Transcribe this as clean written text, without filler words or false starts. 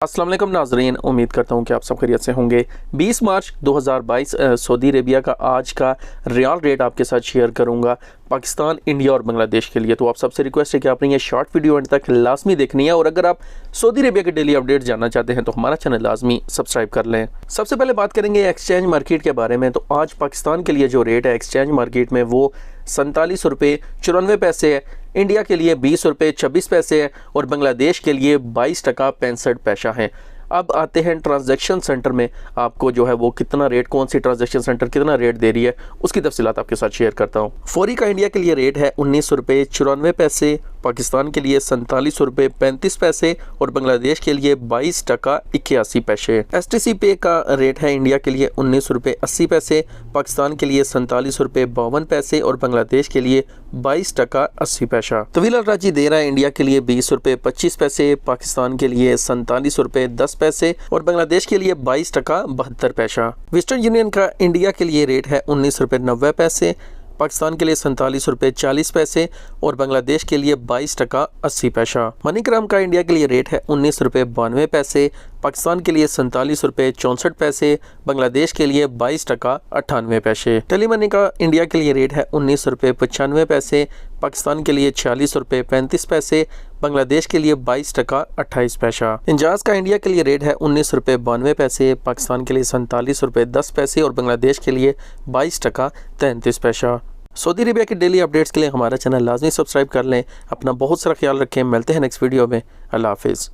अस्सलाम वालेकुम नाजरीन, उम्मीद करता हूँ कि आप सब खैरियत से होंगे। 20 मार्च 2022 सऊदी अरेबिया का आज का रियाल रेट आपके साथ शेयर करूँगा पाकिस्तान, इंडिया और बांग्लादेश के लिए। तो आप सबसे रिक्वेस्ट है कि आपने ये शॉर्ट वीडियो एंड तक लाजमी देखनी है और अगर आप सऊदी अरेबिया के डेली अपडेट जानना चाहते हैं तो हमारा चैनल लाजमी सब्सक्राइब कर लें। सबसे पहले बात करेंगे एक्सचेंज मार्केट के बारे में। तो आज पाकिस्तान के लिए जो रेट है एक्सचेंज मार्केट में वो 47 रुपये 94 पैसे है, इंडिया के लिए 20 रुपये 26 पैसे है और बांग्लादेश के लिए 22 टका 65 पैसा है। अब आते हैं ट्रांजैक्शन सेंटर में, आपको जो है वो कितना रेट, कौन सी ट्रांजैक्शन सेंटर कितना रेट दे रही है उसकी तफसीलात आपके साथ शेयर करता हूँ। फौरी का इंडिया के लिए रेट है 19 रुपये 94 पैसे, पाकिस्तान के लिए 47 रुपये 35 पैसे और बांग्लादेश के लिए 22 टका 81 पैसे। STC पे का रेट है इंडिया के लिए 19 रुपये 80 पैसे, पाकिस्तान के लिए 47 रुपये 52 पैसे और बांग्लादेश के लिए 22 टका 80 पैसा। तवील राजी दे रहा है इंडिया के लिए 20 रुपये 25 पैसे, पाकिस्तान के लिए 47 रुपये 10 पैसे और बांग्लादेश के लिए 22 टका 72 पैसा। वेस्टर्न यूनियन का इंडिया के लिए रेट है 19 रुपये 90 पैसे, पाकिस्तान के लिए 47 रुपये 40 पैसे और बांग्लादेश के लिए 22 टका 80 पैसा। मनीग्राम का इंडिया के लिए रेट है 19 रुपये 92 पैसे, पाकिस्तान के लिए 47 रुपये 64 पैसे, बांग्लादेश के लिए 22 टका 98 पैसे। टेलीमनी का इंडिया के लिए रेट है 19 रुपये 95 पैसे, पाकिस्तान के लिए 46 रुपये 35 पैसे, बांग्लादेश के लिए 22 टका 28 पैसा। इंजाज का इंडिया के लिए रेट है 19 रुपये 92 पैसे, पाकिस्तान के लिए 47 रुपये 10 पैसे और बांग्लादेश के लिए 22 टका 33 पैसा। सऊदी अरेबिया के डेली अपडेट्स के लिए हमारा चैनल लाजमी सब्सक्राइब कर लें। अपना बहुत सारा ख्याल रखें। मिलते हैं नेक्स्ट वीडियो में। अल्लाह हाफिज़।